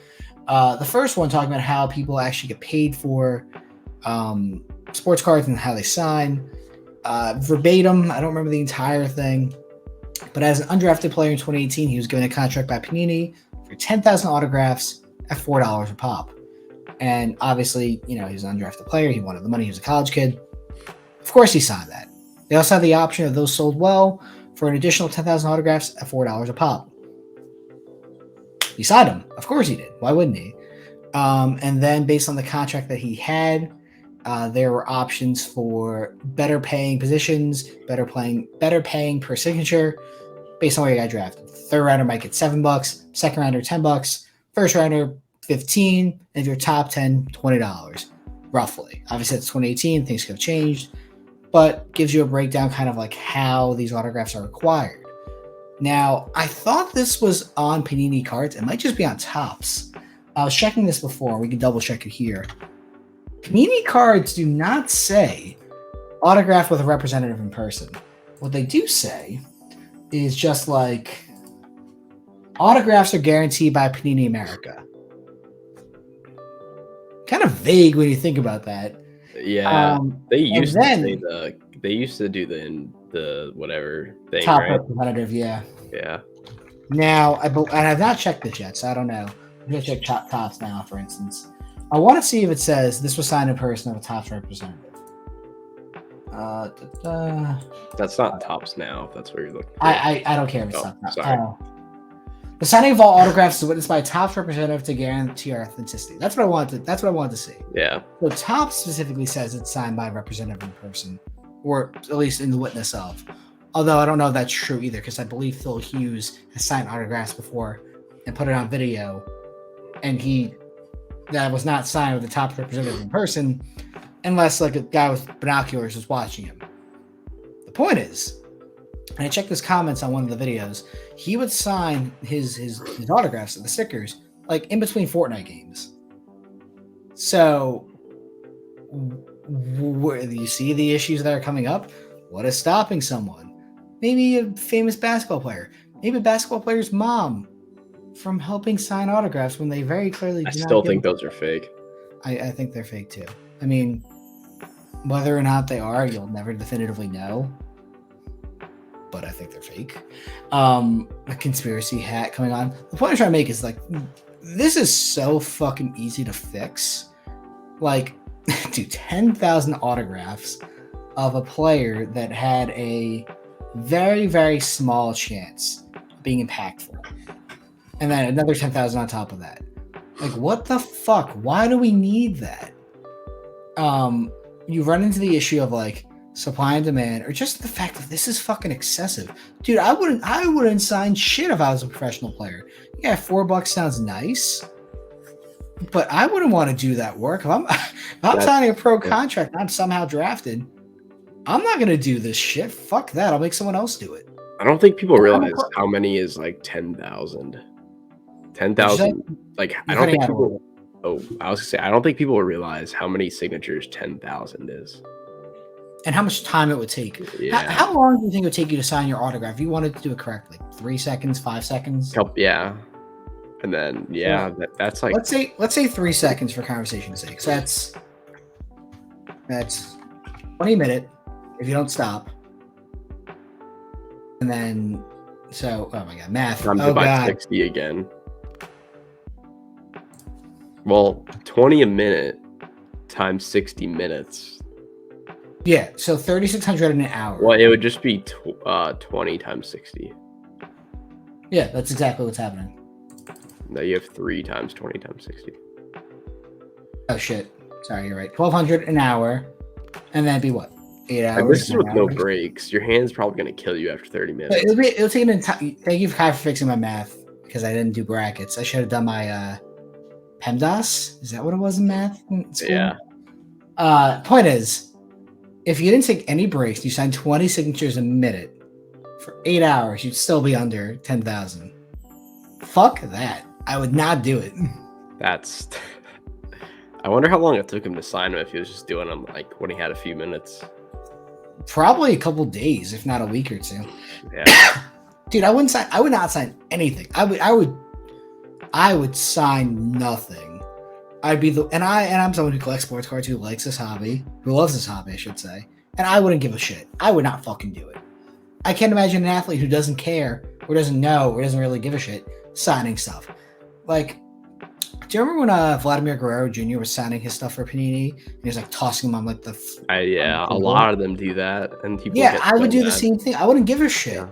The first one talking about how people actually get paid for sports cards and how they sign. Verbatim, I don't remember the entire thing, but as an undrafted player in 2018, he was given a contract by Panini for 10,000 autographs at $4 a pop. And obviously, he was an undrafted player. He wanted the money. He was a college kid. Of course he signed that. They also have the option of those sold well for an additional 10,000 autographs at $4 a pop. He signed them. Of course he did. Why wouldn't he? And then based on the contract that he had, there were options for better paying positions, better paying per signature, based on where you got drafted. Third rounder might get $7, second rounder $10, first rounder $15, and if you're top 10, $20, roughly. Obviously, it's 2018, things could have changed, but gives you a breakdown kind of like how these autographs are acquired. Now, I thought this was on Panini cards. It might just be on Topps. I was checking this before. We can double check it here. Panini cards do not say autograph with a representative in person. What they do say is just like autographs are guaranteed by Panini America. Kind of vague when you think about that. Yeah, they used to do the whatever thing, top right? representative, yeah. Yeah. Now, I have not checked this yet, so I don't know. I'm gonna check Topps now, for instance. I want to see if it says this was signed in person of a Topps representative. That's not Topps now. If that's where you're looking. I don't care if it's not. Sorry. The signing of all autographs is witnessed by a Topps representative to guarantee our authenticity. That's what I wanted. That's what I wanted to see. Yeah. So Topps specifically says it's signed by a representative in person, or at least in the witness of. Although I don't know if that's true either, because I believe Phil Hughes has signed autographs before and put it on video, and that was not signed with the Topps representative in person, unless like a guy with binoculars was watching him. The point is, and I checked his comments on one of the videos, he would sign his autographs, the stickers, like in between Fortnite games. So, where you see the issues that are coming up? What is stopping someone? Maybe a famous basketball player. Maybe a basketball player's mom from helping sign autographs when they very clearly I still think those are fake. I think they're fake too. I mean, whether or not they are, you'll never definitively know. But I think they're fake. A conspiracy hat coming on. The point I'm trying to make is like, this is so fucking easy to fix. Like, dude, 10,000 autographs of a player that had a very, very small chance of being impactful. And then another 10,000 on top of that. Like, what the fuck? Why do we need that? You run into the issue of like supply and demand, or just the fact that this is fucking excessive. Dude, I wouldn't sign shit if I was a professional player. Yeah, $4 sounds nice, but I wouldn't want to do that work. If I'm signing a pro contract and I'm somehow drafted, I'm not gonna do this shit. Fuck that. I'll make someone else do it. I don't think people realize how many is like 10,000. 10,000. Like, I don't think people. Oh, I was gonna say, I don't think people realize how many signatures 10,000 is. And how much time it would take. Yeah. How long do you think it would take you to sign your autograph if you wanted to do it correctly? 3 seconds, 5 seconds? Yeah. And then, that's like... Let's say 3 seconds for conversation's sake. So that's 20 minutes if you don't stop. And then, oh my God, math. I'm about 60 again. Well, 20 a minute times 60 minutes. Yeah, so 3,600 in an hour. Well, it would just be 20 times 60. Yeah, that's exactly what's happening. No, you have 3 times 20 times 60. Oh, shit. Sorry, you're right. 1,200 an hour. And then it'd be what? 8 hours? And this is with no breaks. Your hand's probably going to kill you after 30 minutes. It'll take an entire... Thank you, Kai, for fixing my math, because I didn't do brackets. I should have done my PEMDAS. Is that what it was in math? Yeah. Point is, if you didn't take any breaks, you signed 20 signatures a minute for 8 hours, you'd still be under 10,000. Fuck that. I would not do it. That's... I wonder how long it took him to sign him if he was just doing them like when he had a few minutes. Probably a couple days, if not a week or two. Yeah. Dude, I would not sign anything. I would sign nothing. I'm someone who collects sports cards, who likes this hobby, who loves this hobby, I should say. And I wouldn't give a shit. I would not fucking do it. I can't imagine an athlete who doesn't care, or doesn't know, or doesn't really give a shit, signing stuff. Like, Do you remember when Vladimir Guerrero Jr. was signing his stuff for Panini? And he was like tossing them on like the. Yeah, a lot of them do that, and people Yeah, get I would so do the mad. same thing. I wouldn't give a shit. Yeah.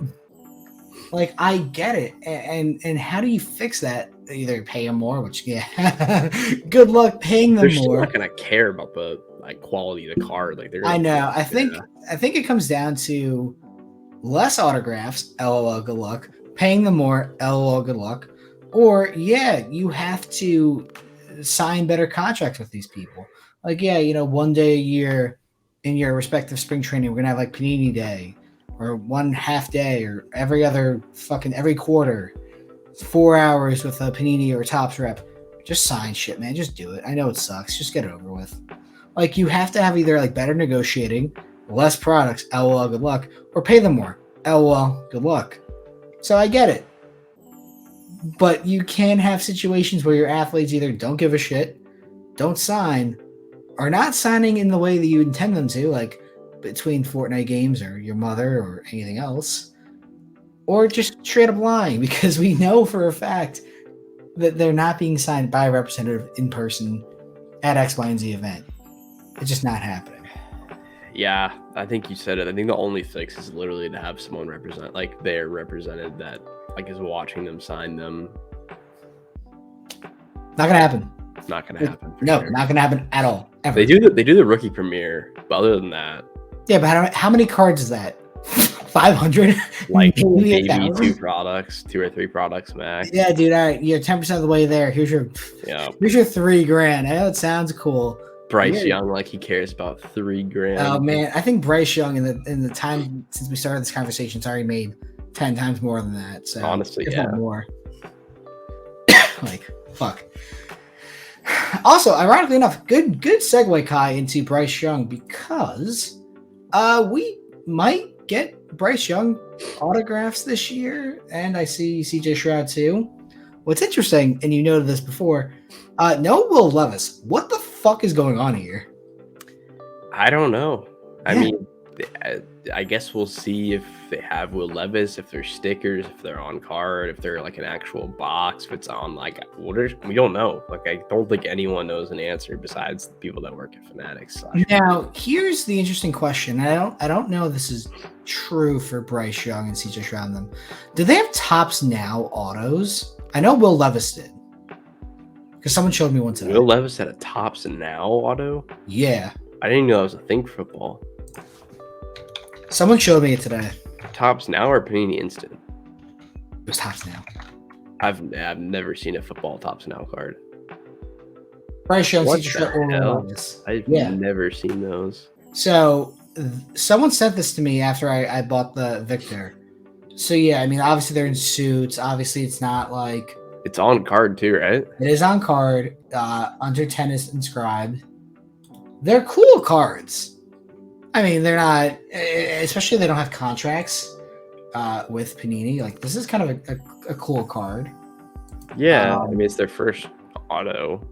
Like, I get it, and how do you fix that? Either pay them more, which good luck paying them They're still more. not gonna care about the like quality of the card. Like they're. I Gonna, know. I think it comes down to less autographs. LOL, good luck. Paying them more. LOL, good luck. Or yeah, you have to sign better contracts with these people. Like one day a year in your respective spring training, we're gonna have like Panini Day, or one half day, or every quarter, 4 hours with a Panini or Topps rep. Just sign shit, man. Just do it. I know it sucks. Just get it over with. Like, you have to have either like better negotiating, less products, LOL, good luck, or pay them more, LOL, good luck. So I get it. But you can have situations where your athletes either don't give a shit, don't sign, or not signing in the way that you intend them to, like between Fortnite games or your mother or anything else, or just straight up lying, because we know for a fact that they're not being signed by a representative in person at X, Y, and Z event. It's just not happening. Yeah, I think you said it. I think the only fix is literally to have someone represent, like they're represented that like is watching them sign them. Not gonna happen. Not gonna happen. No, sure. not gonna happen at all. Ever. They do the rookie premiere, but other than that, yeah. But how many cards is that? 500. Like maybe maybe 2 or 3 products max. Yeah, dude. All right, you're 10% of the way there. Here's your $3,000. I know it sounds cool. Bryce Young, like he cares about $3,000. Oh man, I think Bryce Young in the time since we started this conversation, has already made 10 times more than that. So honestly, yeah, more. Like fuck. Also, ironically enough, good segue, Kai, into Bryce Young, because we might get Bryce Young autographs this year, and I see CJ Stroud too. What's interesting, and you noted this before, no Will Levis. What the fuck is going on here? I don't know. I mean, I guess we'll see if they have Will Levis, if they're stickers, if they're on card, if they're like an actual box, if it's on like we don't know. Like I don't think anyone knows an answer besides the people that work at Fanatics. Now, here's the interesting question. I don't know if this is true for Bryce Young and CJ Stroud and them. Do they have Topps Now autos? I know Will Levis did, because someone showed me one today. Will Levis had a Topps Now auto? Yeah. I didn't know that was a thing for football. Someone showed me it today. Topps Now or Panini Instant? It was Topps Now. I've never seen a football Topps Now card. Bryce Young, What CJ Stroud, or Will Levis. I've never seen those. So someone sent this to me after I bought the Victor. So yeah, I mean, obviously they're in suits. Obviously, it's not like it's on card too, right? It is on card. Under 10 is inscribed. They're cool cards. I mean, they're not, especially they don't have contracts with Panini. Like, this is kind of a cool card. Yeah, I mean, it's their first auto.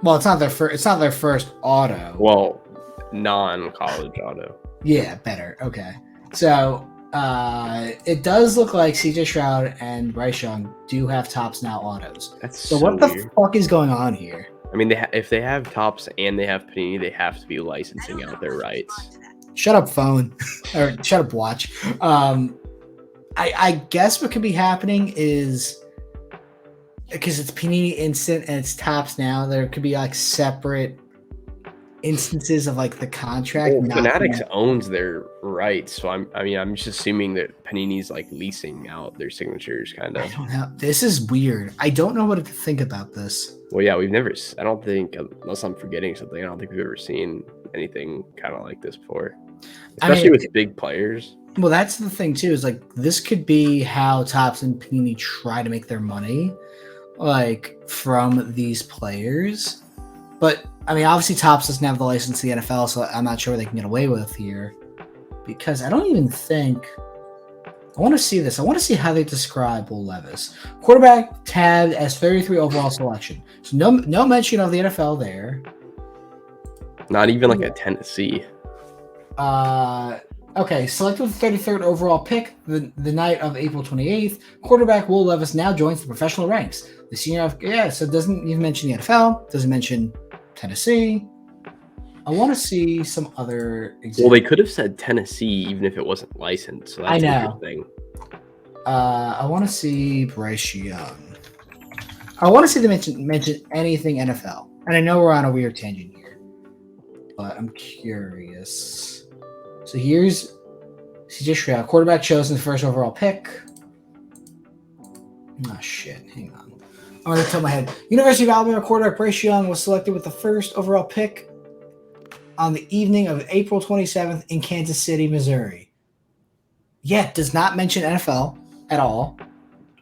Well, it's not their first. It's not their first auto. Well, non-college auto. Yeah, better. Okay, so it does look like CJ Stroud and Bryce Young do have Topps Now autos. That's so what weird. The fuck is going on here? I mean, if they have Topps and they have Panini, they have to be licensing out their rights. Shut up, phone, or shut up, watch. I guess what could be happening is, because it's Panini Instant and it's Topps Now, there could be like separate instances of like the contract. Well, Fanatics owns their rights, so I'm just assuming that Panini's like leasing out their signatures, kind of. I don't know. This is weird. I don't know what to think about this. Well, yeah, I don't think, unless I'm forgetting something, I don't think we've ever seen anything kind of like this before, especially with big players. Well, that's the thing too, is like this could be how Topps and Panini try to make their money, like from these players. But I mean, obviously Topps doesn't have the license to the NFL, so I'm not sure what they can get away with here, because I don't even think. I want to see this. I want to see how they describe Will Levis. Quarterback tagged as 33 overall selection. So no mention of the NFL there. Not even like a Tennessee. Okay, selected with the 33rd overall pick the night of April 28th, quarterback Will Levis now joins the professional ranks. The senior, so it doesn't even mention the NFL, doesn't mention Tennessee. I want to see some other examples. Well, they could have said Tennessee even if it wasn't licensed, so that's interesting. I want to see Bryce Young. I want to see them mention anything NFL. And I know we're on a weird tangent here, but I'm curious. So here's CJ Stroud, quarterback chosen the first overall pick. Oh, shit. Hang on. I'm going to tell my head. University of Alabama quarterback Bryce Young was selected with the first overall pick on the evening of April 27th in Kansas City, Missouri. Yeah, it does not mention NFL at all.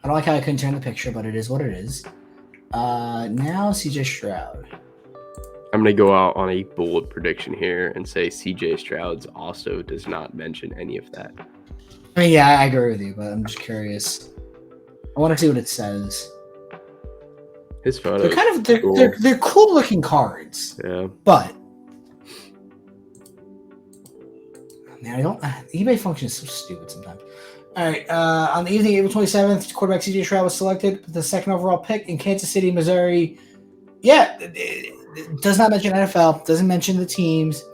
I don't like how I couldn't turn the picture, but it is what it is. Now CJ Stroud. I'm going to go out on a bold prediction here and say CJ Stroud's also does not mention any of that. I mean, yeah, I agree with you, but I'm just curious. I want to see what it says. His photos. They're cool looking cards. Yeah. But man, eBay function is so stupid sometimes. All right. On the evening of April 27th, quarterback CJ Stroud was selected with the second overall pick in Kansas City, Missouri. Yeah, it does not mention NFL. Doesn't mention the teams.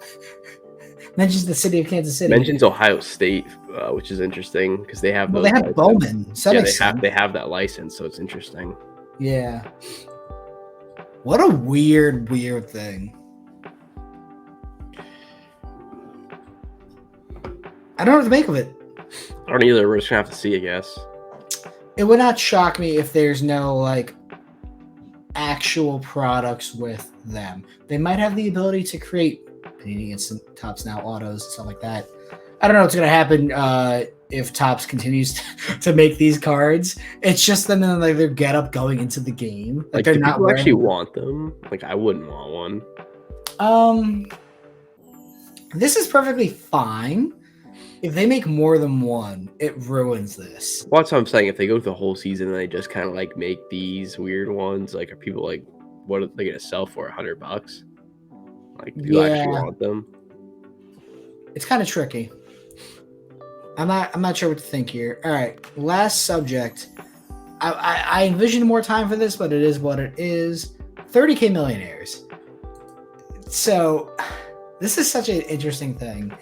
Mentions the city of Kansas City. Mentions Ohio State, which is interesting because they have. Well, they have Bowman. So yeah, they have that license, so it's interesting. Yeah. What a weird thing. I don't know what to make of it. I don't either. We're just gonna have to see, I guess. It would not shock me if there's no actual products with them. They might have the ability to create Panini Instant Topps Now autos and stuff like that. I don't know what's gonna happen if Topps continues to make these cards. It's just them in their getup going into the game. They're do not people actually want them. I wouldn't want one. This is perfectly fine. If they make more than one, it ruins this. Well, that's what I'm saying. If they go through the whole season and they just kind of make these weird ones, are people what are they gonna sell for $100? Do you actually want them? It's kind of tricky. I'm not sure what to think here. All right, last subject. I envisioned more time for this, but it is what it is. 30K millionaires. So this is such an interesting thing.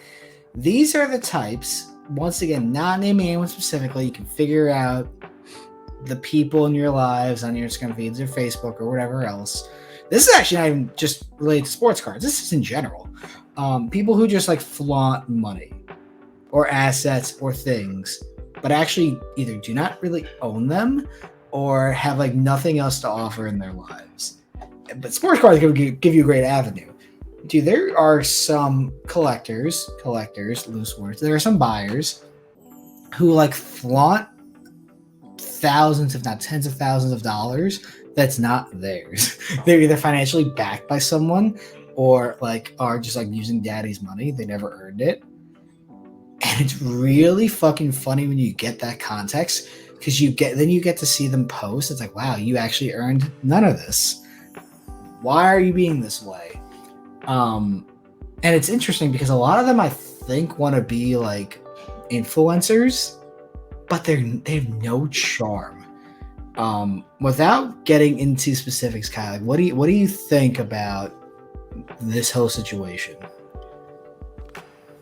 These are the types, once again, not naming anyone specifically. You can figure out the people in your lives on your Instagram feeds or Facebook or whatever else. This is actually not even just related to sports cards. This is in general. People who just flaunt money or assets or things, but actually either do not really own them or have nothing else to offer in their lives. But sports cards can give you a great avenue. Dude, there are some collectors, loose words. There are some buyers who flaunt thousands, if not tens of thousands of dollars that's not theirs. They're either financially backed by someone or are just using daddy's money. They never earned it. And it's really fucking funny when you get that context because you get to see them post. It's wow, you actually earned none of this. Why are you being this way? And it's interesting because a lot of them I think want to be influencers, but they have no charm. Without getting into specifics, Kyle, what do you think about this whole situation?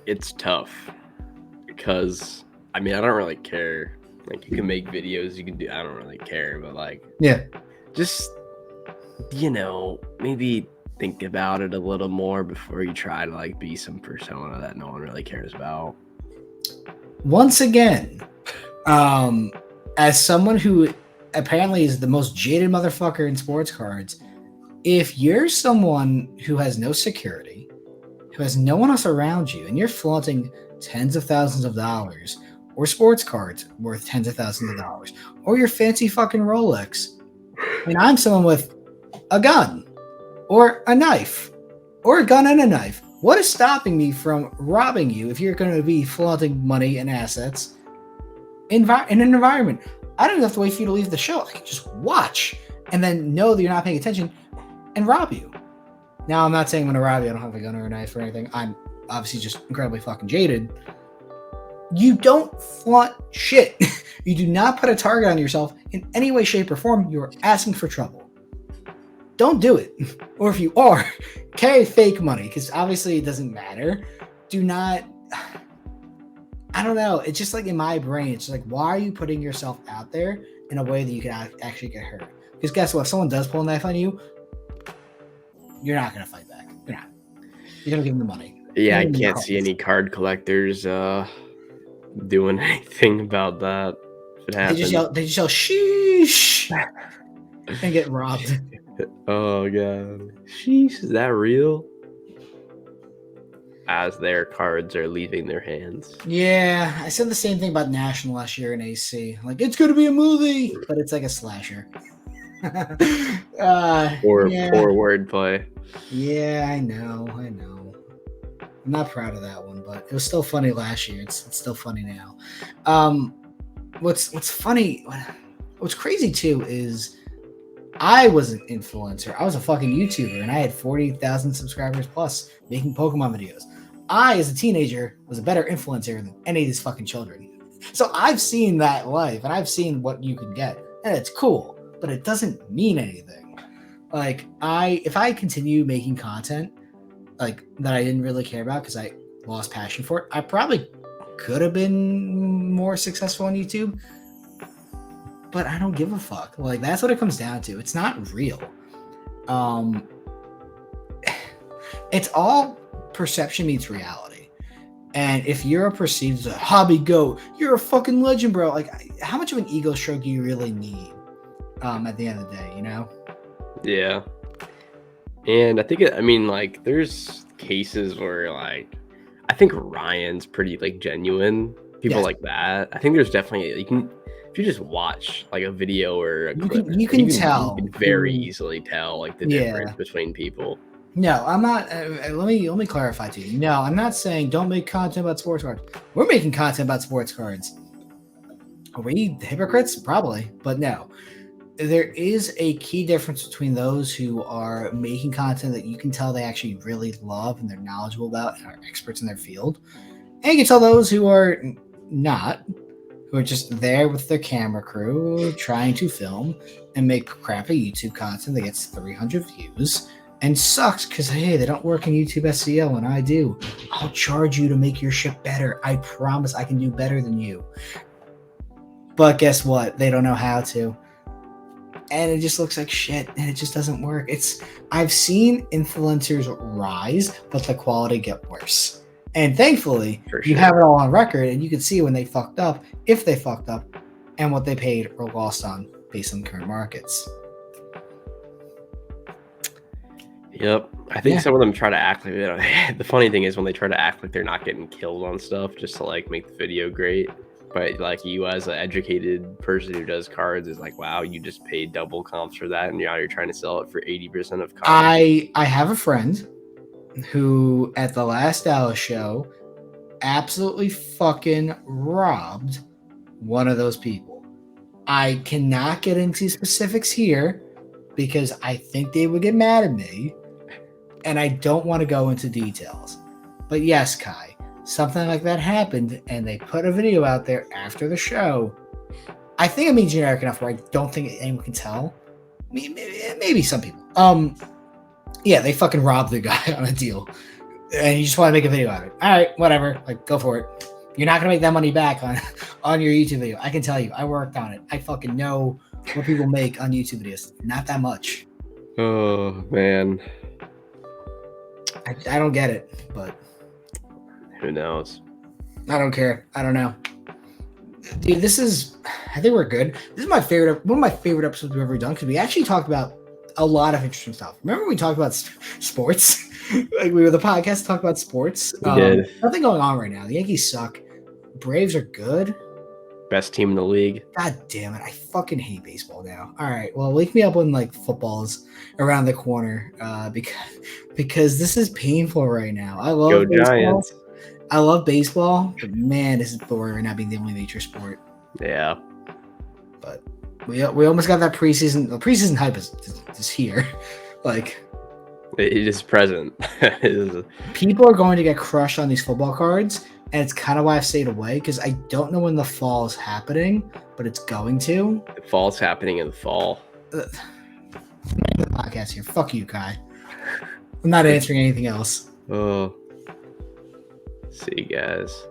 It's tough because I don't really care. You can make videos, you can do. I don't really care, but yeah, just maybe think about it a little more before you try to be some persona that no one really cares about. Once again, as someone who apparently is the most jaded motherfucker in sports cards, if you're someone who has no security, who has no one else around you, and you're flaunting tens of thousands of dollars or sports cards worth tens of thousands of dollars or your fancy fucking Rolex, I'm someone with a gun or a knife, or a gun and a knife. What is stopping me from robbing you if you're going to be flaunting money and assets in an environment? I don't even have to wait for you to leave the show. I can just watch and then know that you're not paying attention and rob you. Now, I'm not saying I'm going to rob you. I don't have a gun or a knife or anything. I'm obviously just incredibly fucking jaded. You don't flaunt shit. You do not put a target on yourself in any way, shape, or form. You're asking for trouble. Don't do it. Or if you are, carry fake money, because obviously it doesn't matter. Do not. I don't know. It's just like in my brain, it's like, why are you putting yourself out there in a way that you can actually get hurt? Because guess what? If someone does pull a knife on you, you're not going to fight back. You're not. You're going to give them the money. Yeah, I can't see any card collectors doing anything about that. If it happens. They just yell sheesh and get robbed. Oh god. Sheesh, is that real? As their cards are leaving their hands. Yeah, I said the same thing about National last year in AC. Like, it's going to be a movie, but it's like a slasher. Poor wordplay. Yeah, I know. I'm not proud of that one, but it was still funny last year. It's still funny now. What's funny, what's crazy too is I was an influencer. I was a fucking YouTuber, and I had 40,000 subscribers plus making Pokemon videos. I, as a teenager, was a better influencer than any of these fucking children. So I've seen that life, and I've seen what you can get, and it's cool, but it doesn't mean anything. Like, if I continue making content like that I didn't really care about because I lost passion for it, I probably could have been more successful on YouTube. But I don't give a fuck. Like, that's what it comes down to. It's not real. It's all perception meets reality. And if you're perceived as a hobby goat, you're a fucking legend, bro. Like, how much of an ego stroke do you really need at the end of the day, you know? Yeah. And I think, like, there's cases where, like, I think Ryan's pretty, like, genuine. People like that. I think there's definitely, if you just watch like a video or a clip, you can tell. You can very easily tell like the difference between people. No, I'm not. Let me clarify to you. No, I'm not saying don't make content about sports cards. We're making content about sports cards. Are we hypocrites? Probably, but no. There is a key difference between those who are making content that you can tell they actually really love and they're knowledgeable about and are experts in their field, and you can tell those who are not, who are just there with their camera crew trying to film and make crappy YouTube content that gets 300 views and sucks because, hey, they don't work in YouTube SEO and I do. I'll charge you to make your shit better. I promise I can do better than you. But guess what? They don't know how to. And it just looks like shit and it just doesn't work. I've seen influencers rise, but the quality get worse. And thankfully, you have it all on record, and you can see when they fucked up, if they fucked up, and what they paid or lost on based on current markets. Yep. I think some of them try to act like the funny thing is when they try to act like they're not getting killed on stuff just to like make the video great. But like you as an educated person who does cards is like, wow, you just paid double comps for that, and now you're trying to sell it for 80% of cost. I have a friend who at the last Dallas show absolutely fucking robbed one of those people. I cannot get into specifics here because I think they would get mad at me and I don't want to go into details. But yes, Kai, something like that happened and they put a video out there after the show. I think I'm being generic enough where I don't think anyone can tell. Maybe some people. Yeah, they fucking robbed the guy on a deal. And you just want to make a video out of it. All right, whatever. Like, go for it. You're not going to make that money back on your YouTube video. I can tell you. I worked on it. I fucking know what people make on YouTube videos. Not that much. Oh, man. I don't get it, but... Who knows? I don't care. I don't know. Dude, I think we're good. This is one of my favorite episodes we've ever done because we actually talked about a lot of interesting stuff. Remember we talked about sports? Like we were the podcast to talk about sports. We did. Nothing going on right now. The Yankees suck. Braves are good. Best team in the league. God damn it. I fucking hate baseball now. All right. Well, wake me up when like football's around the corner because this is painful right now. I love Go baseball. Giants. I love baseball, but man, this is boring right now being the only major sport. Yeah. But we almost got that preseason. The preseason hype is here. Like, it is present. People are going to get crushed on these football cards and it's kind of why I've stayed away because I don't know when the fall is happening, but it's going to. The fall's happening in the fall. The podcast here. Fuck you, Kai. I'm not answering anything else. Oh, see you guys.